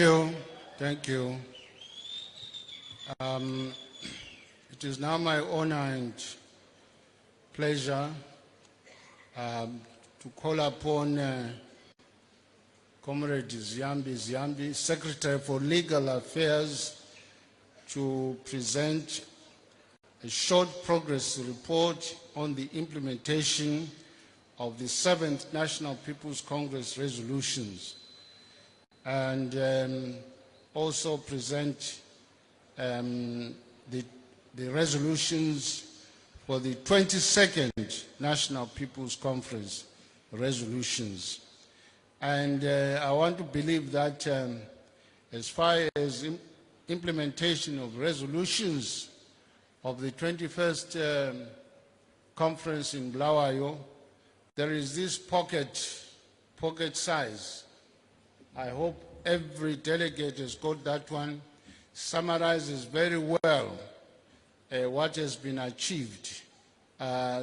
Thank you. It is now my honor and pleasure to call upon Comrade Ziyambi Ziyambi, Secretary for Legal Affairs, to present a short progress report on the implementation of the 7th National People's Congress resolutions, and also present the resolutions for the 22nd National People's Conference resolutions. And I want to believe that as far as implementation of resolutions of the 21st conference in Bulawayo, there is this pocket size. I hope every delegate has got that one. Summarizes very well what has been achieved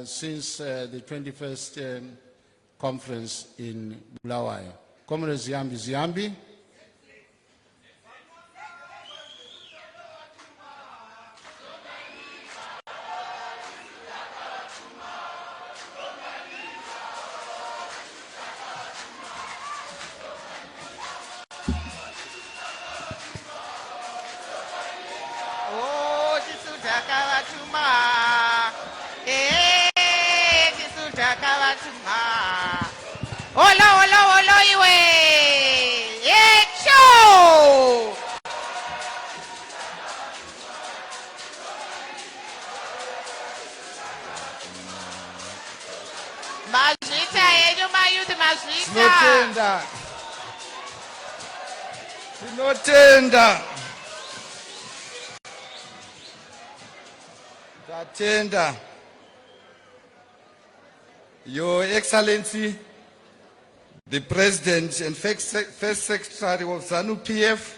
since the 21st conference in Bulawayo. Comrade Ziyambi Ziyambi. Tender. Your Excellency, the President and First Secretary of ZANU PF,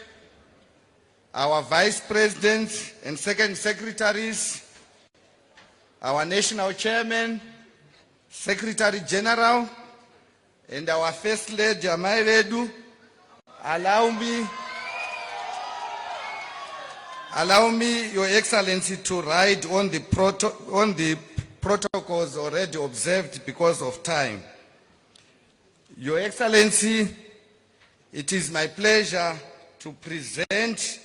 our Vice President and Second Secretaries, our National Chairman, Secretary General, and our First Lady, Amairedu, allow me, Your Excellency, to ride on the protocols already observed because of time. Your Excellency, it is my pleasure to present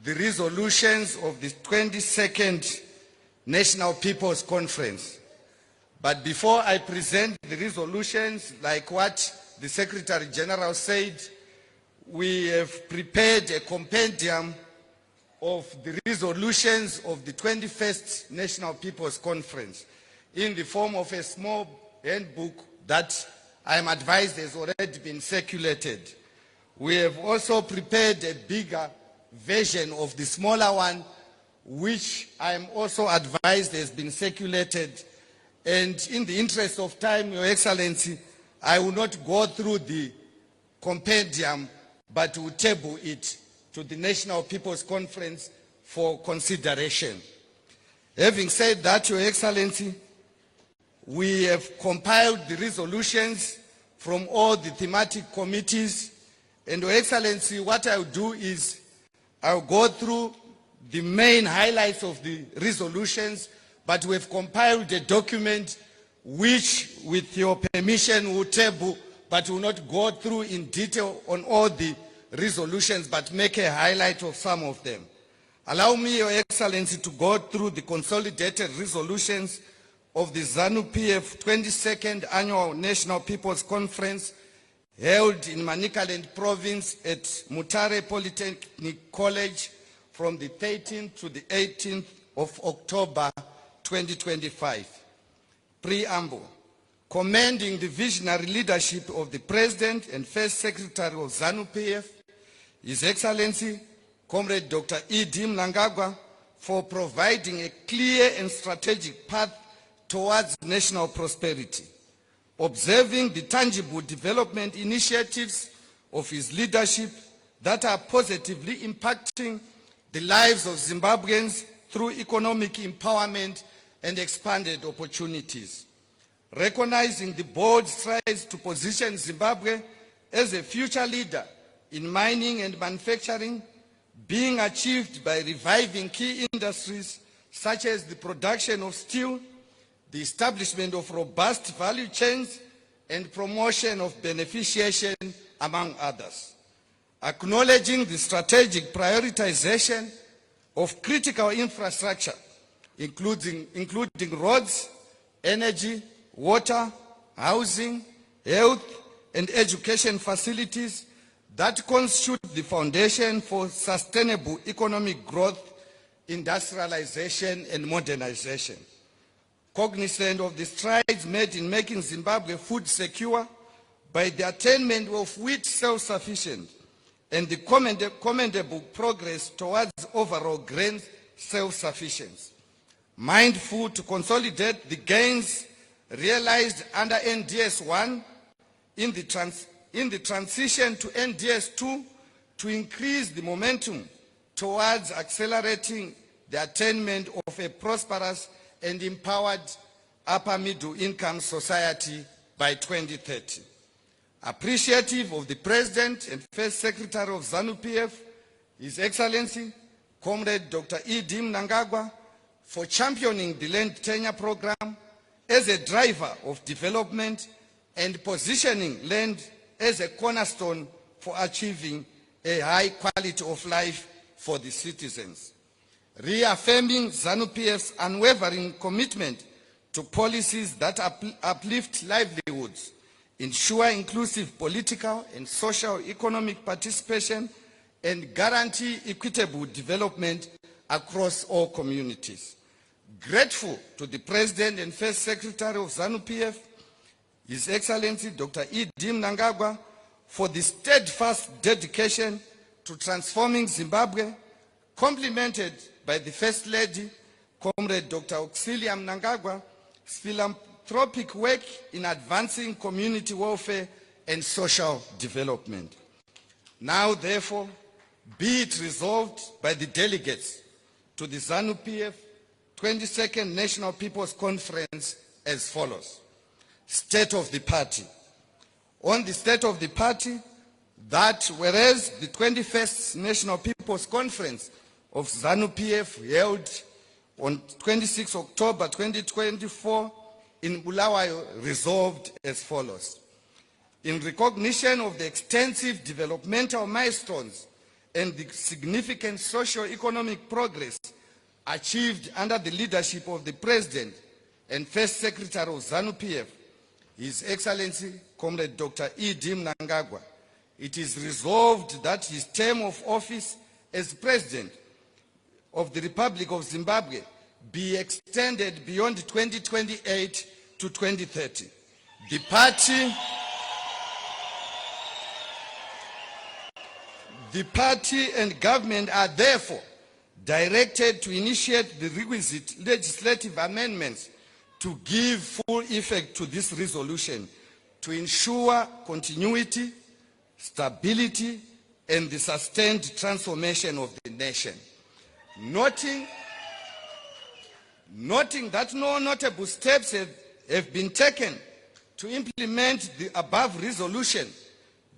the resolutions of the 22nd National People's Conference. But before I present the resolutions, like what the Secretary General said, we have prepared a compendium of the resolutions of the 21st National People's Conference in the form of a small handbook that I am advised has already been circulated. We have also prepared a bigger version of the smaller one, which I am also advised has been circulated. And in the interest of time, Your Excellency, I will not go through the compendium, but will table it to the National People's Conference for consideration. Having said that, Your Excellency, we have compiled the resolutions from all the thematic committees, and Your Excellency, what I'll do is I'll go through the main highlights of the resolutions, but we've compiled a document which, with your permission, will table, but will not go through in detail on all the resolutions, but make a highlight of some of them. Allow me, Your Excellency, to go through the consolidated resolutions of the ZANU PF 22nd Annual National People's Conference held in Manicaland Province at Mutare Polytechnic College from the 13th to the 18th of October 2025. Preamble. Commending the visionary leadership of the President and First Secretary of ZANU PF, His Excellency, Comrade Dr. E.D. Mnangagwa, for providing a clear and strategic path towards national prosperity. Observing the tangible development initiatives of his leadership that are positively impacting the lives of Zimbabweans through economic empowerment and expanded opportunities. Recognizing the bold strides to position Zimbabwe as a future leader in mining and manufacturing being achieved by reviving key industries such as the production of steel, the establishment of robust value chains, and promotion of beneficiation, among others. Acknowledging the strategic prioritization of critical infrastructure, including roads, energy, water, housing, health, and education facilities that constitute the foundation for sustainable economic growth, industrialization, and modernization. Cognizant of the strides made in making Zimbabwe food secure by the attainment of wheat self-sufficiency and the commendable progress towards overall grain self-sufficiency. Mindful to consolidate the gains realized under NDS 1 in the transition to NDS 2 to increase the momentum towards accelerating the attainment of a prosperous and empowered upper middle income society by 2030. Appreciative of the President and First Secretary of ZANU PF, His Excellency, Comrade Dr. E.D. Mnangagwa, for championing the land tenure program as a driver of development and positioning land as a cornerstone for achieving a high quality of life for the citizens. Reaffirming ZANU PF's unwavering commitment to policies that uplift livelihoods, ensure inclusive political and socio-economic participation, and guarantee equitable development across all communities. Grateful to the President and First Secretary of ZANU PF, His Excellency Dr. E.D. Mnangagwa, for the steadfast dedication to transforming Zimbabwe, complemented by the First Lady, Comrade Dr. Auxilia Mnangagwa's philanthropic work in advancing community welfare and social development. Now, therefore, be it resolved by the delegates to the ZANU PF 22nd National People's Conference as follows. State of the Party. On the State of the Party, that whereas the 21st National People's Conference of ZANU PF held on 26 October 2024 in Bulawayo resolved as follows. In recognition of the extensive developmental milestones and the significant socio-economic progress achieved under the leadership of the President and First Secretary of ZANU PF, His Excellency Comrade Dr. E.D. Mnangagwa, it is resolved that his term of office as President of the Republic of Zimbabwe be extended beyond 2028 to 2030. The party and government are therefore directed to initiate the requisite legislative amendments to give full effect to this resolution to ensure continuity, stability, and the sustained transformation of the nation. Noting that no notable steps have been taken to implement the above resolution,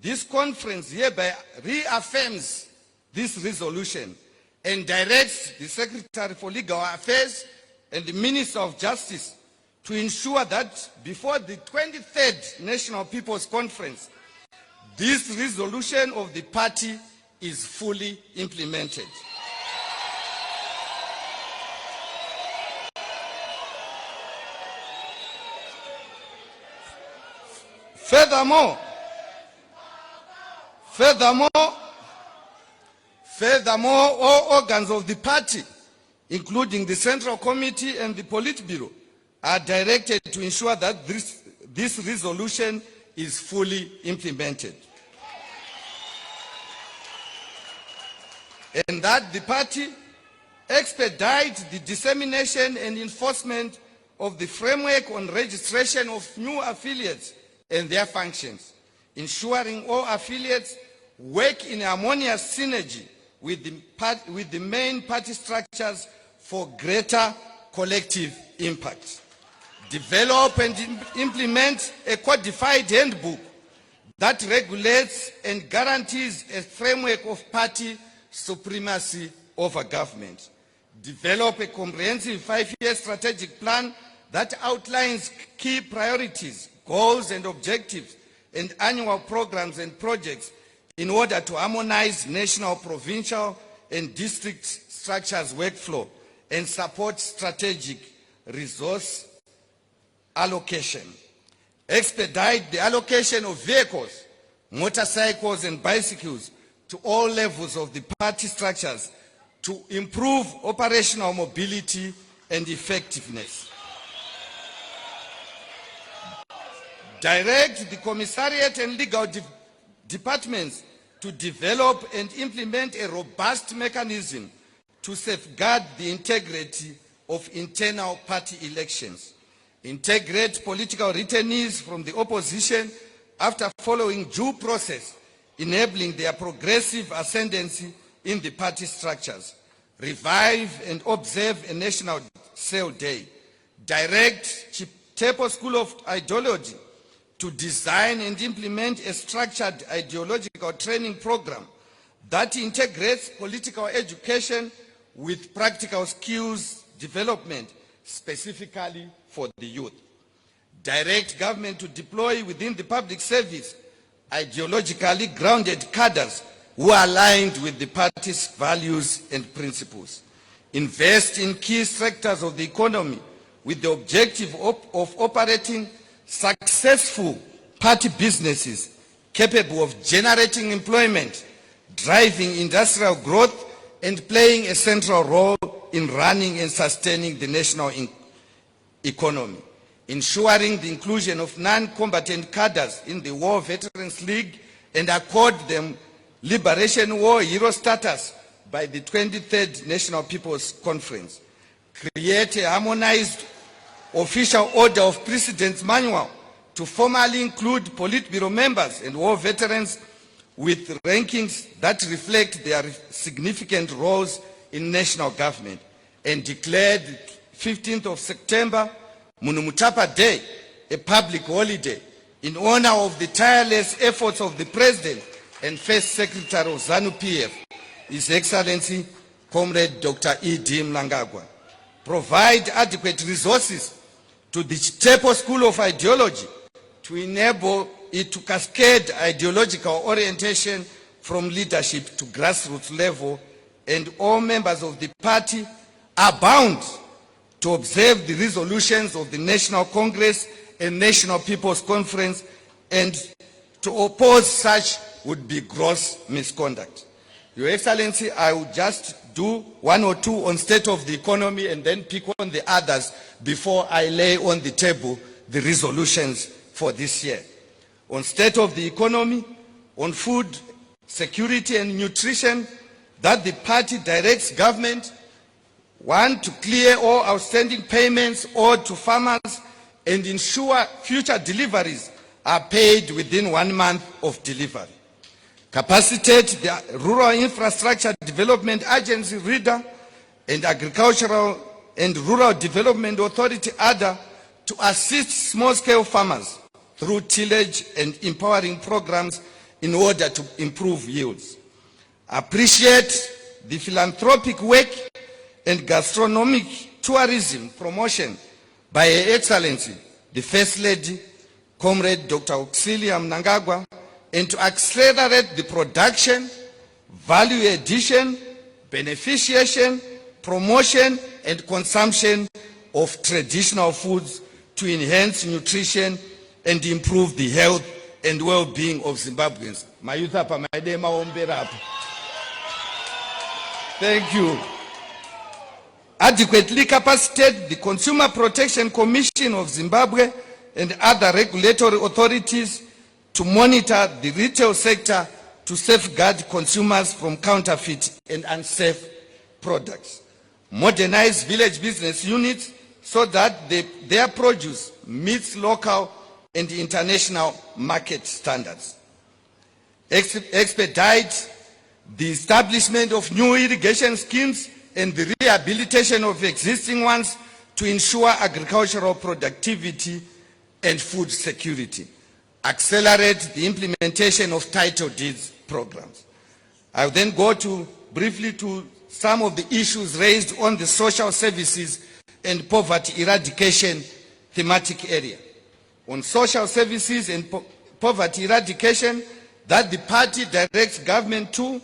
this conference hereby reaffirms this resolution and directs the Secretary for Legal Affairs and the Minister of Justice to ensure that before the 23rd National People's Conference, this resolution of the party is fully implemented. Furthermore, all organs of the party, including the Central Committee and the Politburo, are directed to ensure that this resolution is fully implemented. And that the party expedite the dissemination and enforcement of the framework on registration of new affiliates and their functions, ensuring all affiliates work in harmonious synergy with the main party structures for greater collective impact. Develop and implement a codified handbook that regulates and guarantees a framework of party supremacy over government. Develop a comprehensive 5-year strategic plan that outlines key priorities, goals and objectives, and annual programs and projects in order to harmonize national, provincial, and district structures workflow and support strategic resource allocation. Expedite the allocation of vehicles, motorcycles, and bicycles to all levels of the party structures to improve operational mobility and effectiveness. Direct the commissariat and legal departments to develop and implement a robust mechanism to safeguard the integrity of internal party elections. Integrate political returnees from the opposition after following due process, enabling their progressive ascendancy in the party structures. Revive and observe a national sale day. Direct Chitepo School of Ideology to design and implement a structured ideological training program that integrates political education with practical skills development specifically for the youth. Direct government to deploy within the public service ideologically grounded cadres who are aligned with the party's values and principles. Invest in key sectors of the economy with the objective of operating successful party businesses capable of generating employment, driving industrial growth, and playing a central role in running and sustaining the national economy. Ensuring the inclusion of non-combatant cadres in the War Veterans League and accord them Liberation War hero status by the 23rd National People's Conference. Create a harmonized official order of precedence manual to formally include Politburo members and war veterans with rankings that reflect their significant roles in national government, and declared 15th of September, Mutare Day, a public holiday in honor of the tireless efforts of the President and First Secretary of ZANU PF, His Excellency Comrade Dr. E.D. Mnangagwa. Provide adequate resources to the Chitepo School of Ideology to enable it to cascade ideological orientation from leadership to grassroots level, and all members of the party are bound to observe the resolutions of the National Congress and National People's Conference, and to oppose such would be gross misconduct. Your Excellency, I will just do one or two on state of the economy and then pick on the others before I lay on the table the resolutions for this year. On state of the economy, on food security and nutrition, that the party directs government, one, to clear all outstanding payments owed to farmers and ensure future deliveries are paid within 1 month of delivery. Capacitate the Rural Infrastructure Development Agency, RIDA, and Agricultural and Rural Development Authority, ADA, to assist small-scale farmers through tillage and empowering programs in order to improve yields. Appreciate the philanthropic work and gastronomic tourism promotion by Her Excellency, the First Lady, Comrade Dr. Mnangagwa, and to accelerate the production, value addition, beneficiation, promotion, and consumption of traditional foods to enhance nutrition and improve the health and well-being of Zimbabweans. Thank you. Adequately capacitate the Consumer Protection Commission of Zimbabwe and other regulatory authorities to monitor the retail sector to safeguard consumers from counterfeit and unsafe products. Modernize village business units so that their produce meets local and international market standards. Expedite the establishment of new irrigation schemes and the rehabilitation of existing ones to ensure agricultural productivity and food security. accelerate the implementation of title deeds programs. I'll then go briefly to some of the issues raised on the social services and poverty eradication thematic area. On social services and poverty eradication, that the party directs government to,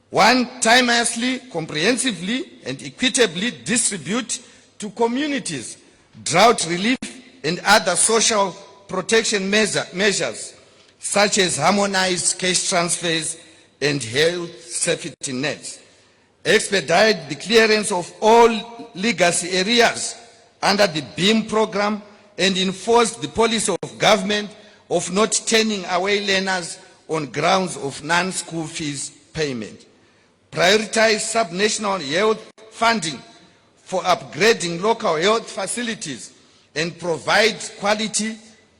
one, timelessly, comprehensively, and equitably distribute to communities drought relief and other social protection measures, such as harmonized cash transfers and health safety nets. Expedite the clearance of all legacy areas under the BEAM program and enforce the policy of government of not turning away learners on grounds of non-school fees payment. Prioritize subnational health funding for upgrading local health facilities and provide quality,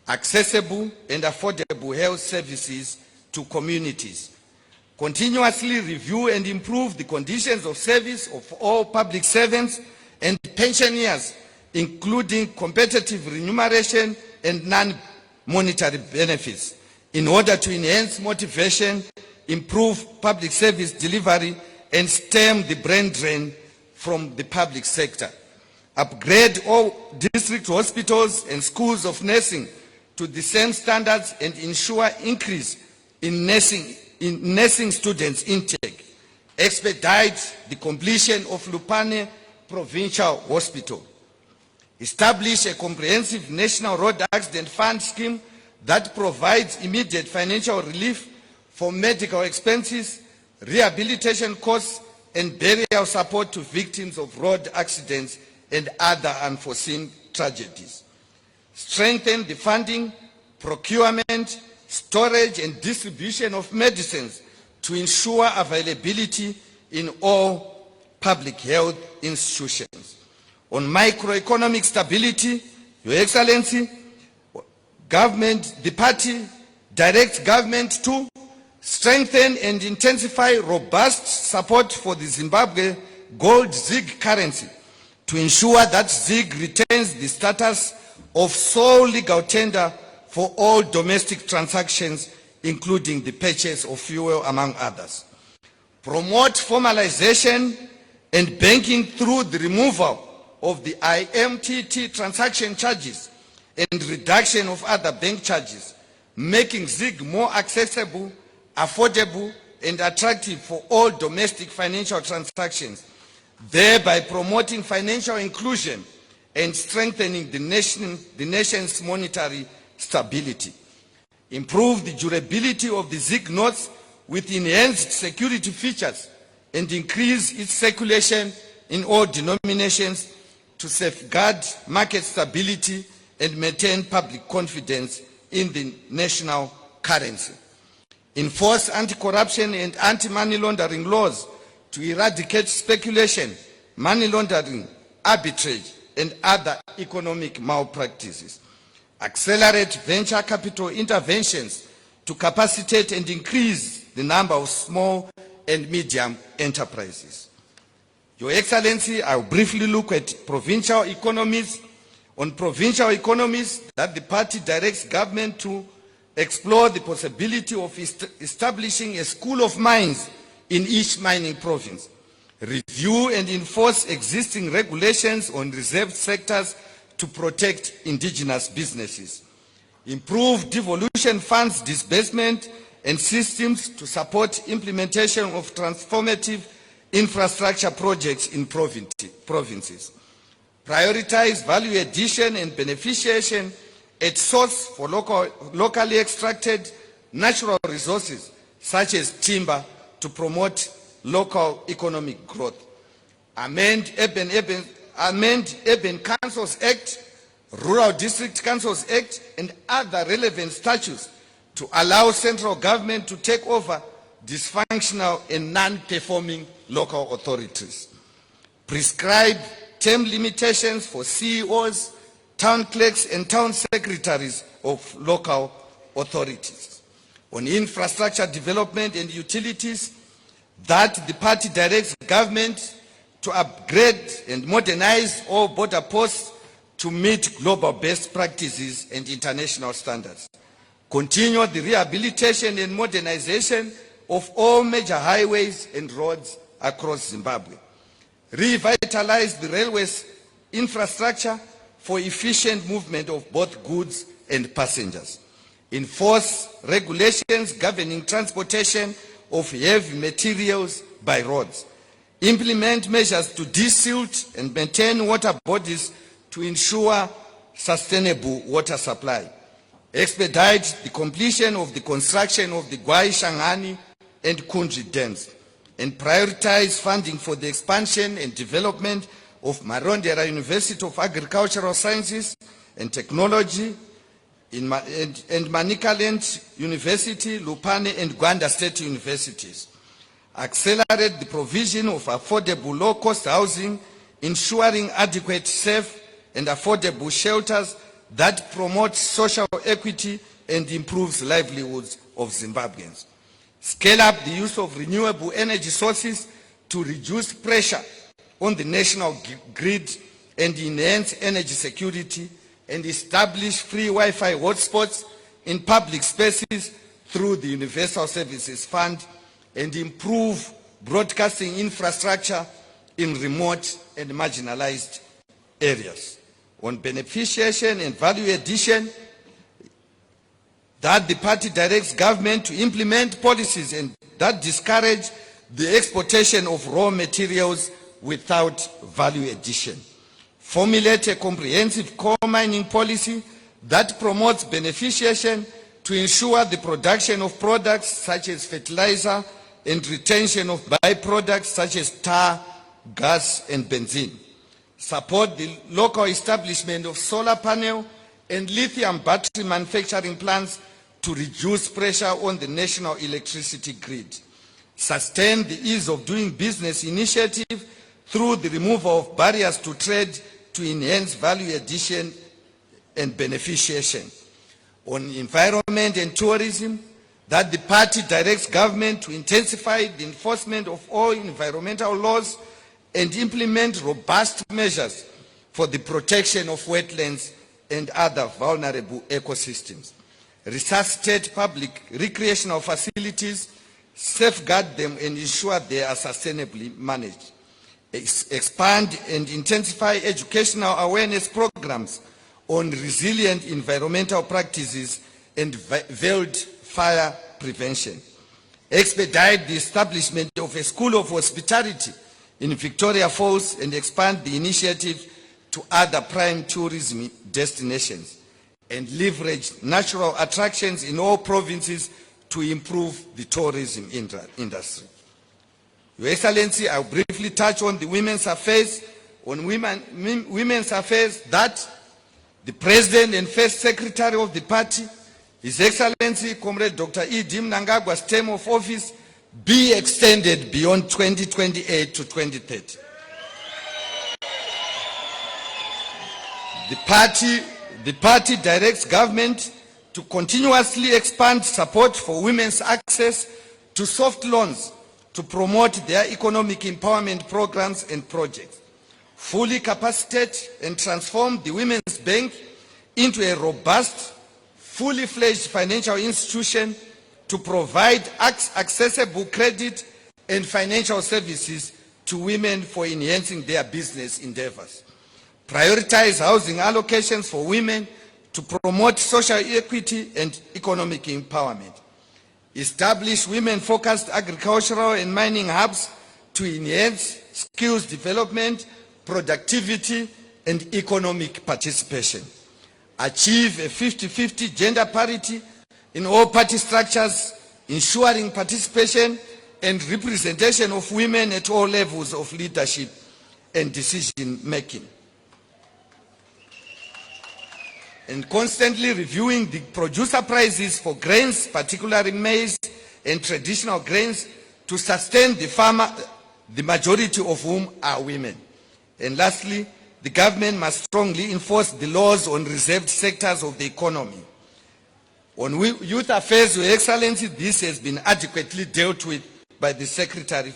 accessible, and affordable health services to communities. Continuously review and improve the conditions of service of all public servants and pensioners, including competitive remuneration and non-monetary benefits, in order to enhance motivation, improve public service delivery, and stem the brain drain from the public sector. Upgrade all district hospitals and schools of nursing to the same standards and ensure increase in nursing students intake. Expedite the completion of Lupane Provincial Hospital. Establish a comprehensive national road accident fund scheme that provides immediate financial relief for medical expenses, rehabilitation costs, and burial support to victims of road accidents and other unforeseen tragedies. Strengthen the funding, procurement, storage, and distribution of medicines to ensure availability in all public health institutions. On microeconomic stability, Your Excellency, the party directs government to strengthen and intensify robust support for the Zimbabwe gold ZiG currency to ensure that ZiG retains the status of sole legal tender for all domestic transactions, including the purchase of fuel, among others. Promote formalization and banking through the removal of the IMTT transaction charges and reduction of other bank charges, making ZiG more accessible, affordable, and attractive for all domestic financial transactions, thereby promoting financial inclusion and strengthening the nation's monetary stability. Improve the durability of the ZiG notes with enhanced security features and increase its circulation in all denominations to safeguard market stability and maintain public confidence in the national currency. Enforce anti-corruption and anti-money laundering laws to eradicate speculation, money laundering, arbitrage, and other economic malpractices. Accelerate venture capital interventions to capacitate and increase the number of small and medium enterprises. Your Excellency, I will briefly look at provincial economies. On provincial economies, that the party directs government to explore the possibility of establishing a school of mines in each mining province. Review and enforce existing regulations on reserved sectors to protect indigenous businesses. Improve devolution funds disbursement and systems to support implementation of transformative infrastructure projects in provinces. Prioritize value addition and beneficiation at source for locally extracted natural resources such as timber to promote local economic growth. Amend Urban Councils Act, Rural District Councils Act, and other relevant statutes to allow central government to take over dysfunctional and non-performing local authorities. Prescribe term limitations for CEOs, town clerks, and town secretaries of local authorities. On infrastructure development and utilities, that the party directs government to upgrade and modernize all border posts to meet global best practices and international standards. continue the rehabilitation and modernization of all major highways and roads across Zimbabwe, revitalize the railways infrastructure for efficient movement of both goods and passengers, enforce regulations governing transportation of heavy materials by roads, implement measures to desilt and maintain water bodies to ensure sustainable water supply, expedite the completion of the construction of the Gwai Shangani and Kundri dams, and prioritize funding for the expansion and development of Marondera University of Agricultural Sciences and Technology and Manicaland University, Lupane and Gwanda State Universities. Accelerate the provision of affordable low-cost housing, ensuring adequate, safe and affordable shelters that promote social equity and improves livelihoods of Zimbabweans. Scale up the use of renewable energy sources to reduce pressure on the national grid and enhance energy security, and establish free Wi-Fi hotspots in public spaces through the Universal Services Fund, and improve broadcasting infrastructure in remote and marginalized areas. On beneficiation and value addition, that the party directs government to implement policies and that discourage the exportation of raw materials without value addition. Formulate a comprehensive coal mining policy that promotes beneficiation to ensure the production of products such as fertilizer and retention of byproducts such as tar, gas and benzene. Support the local establishment of solar panel and lithium battery manufacturing plants to reduce pressure on the national electricity grid. Sustain the ease of doing business initiative through the removal of barriers to trade to enhance value addition and beneficiation. On environment and tourism, that the party directs government to intensify the enforcement of all environmental laws and implement robust measures for the protection of wetlands and other vulnerable ecosystems. Resuscitate public recreational facilities, safeguard them and ensure they are sustainably managed. Expand and intensify educational awareness programs on resilient environmental practices and veiled fire prevention. Expedite the establishment of a school of hospitality in Victoria Falls and expand the initiative to other prime tourism destinations, and leverage natural attractions in all provinces to improve the tourism industry. Your Excellency, I will briefly touch on the women's affairs. On women's affairs, that the President and First Secretary of the party, His Excellency Comrade Dr. E.D. Mnangagwa's term of office be extended beyond 2028 to 2030. The party directs government to continuously expand support for women's access to soft loans to promote their economic empowerment programs and projects, fully capacitate and transform the Women's Bank into a robust, fully fledged financial institution to provide accessible credit and financial services to women for enhancing their business endeavors. Prioritize housing allocations for women to promote social equity and economic empowerment. Establish women-focused agricultural and mining hubs to enhance skills development, productivity, and economic participation. Achieve a 50-50 gender parity in all party structures, ensuring participation and representation of women at all levels of leadership and decision-making. And constantly reviewing the producer prices for grains, particularly maize and traditional grains, to sustain the farmer, the majority of whom are women. And lastly, the government must strongly enforce the laws on reserved sectors of the economy. On youth affairs, Your Excellency, this has been adequately dealt with by the Secretary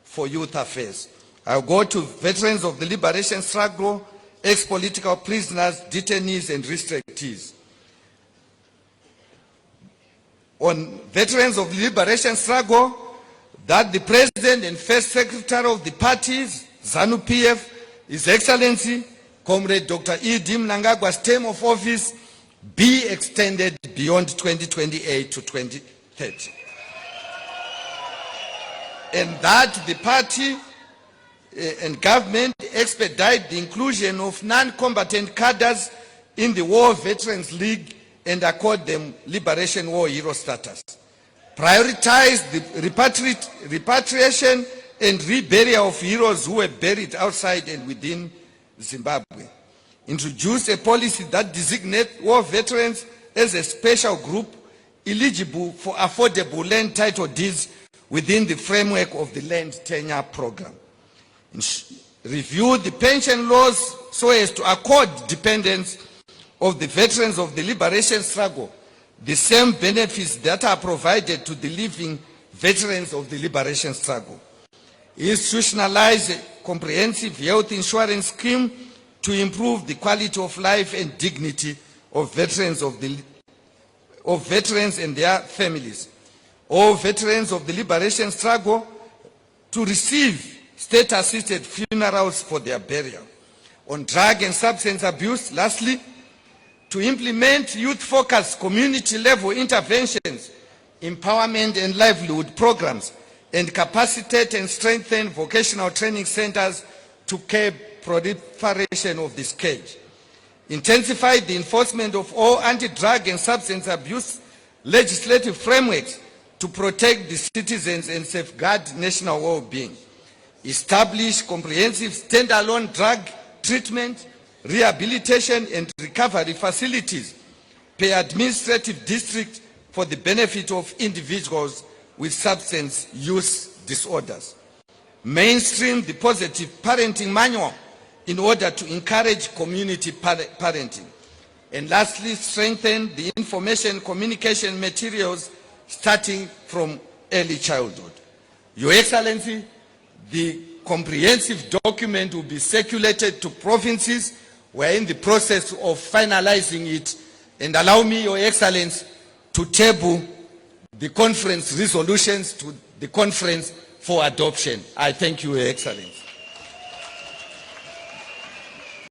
for Youth Affairs. I'll go to veterans of the liberation struggle, ex-political prisoners, detainees and restrictees. on veterans of the liberation struggle that the President and First Secretary of the parties, ZANU PF, His Excellency, Comrade Dr. E.D. Mnangagwa's term of office be extended beyond 2028 to 2030. And that the party and government expedite the inclusion of non-combatant cadres in the War Veterans League and accord them Liberation War Hero status. Prioritize the repatriation and reburial of heroes who were buried outside and within Zimbabwe. Introduce a policy that designates war veterans as a special group eligible for affordable land title deeds within the framework of the land tenure program. Review the pension laws so as to accord dependents of the veterans of the liberation struggle the same benefits that are provided to the living veterans of the liberation struggle. Institutionalize a comprehensive health insurance scheme to improve the quality of life and dignity of veterans and their families. All veterans of the liberation struggle to receive state-assisted funerals for their burial. On drug and substance abuse, lastly, to implement youth-focused community-level interventions, empowerment and livelihood programs, and capacitate and strengthen vocational training centers to curb proliferation of this scourge. Intensify the enforcement of all anti-drug and substance abuse legislative frameworks to protect the citizens and safeguard national well-being. Establish comprehensive standalone drug treatment, rehabilitation and recovery facilities per administrative district for the benefit of individuals with substance use disorders. Mainstream the positive parenting manual in order to encourage community parenting. And lastly, strengthen the information communication materials starting from early childhood. Your Excellency, the comprehensive document will be circulated to provinces. We are in the process of finalizing it, and allow me, Your Excellency, to table the conference resolutions to the conference for adoption. I thank you, Your Excellency.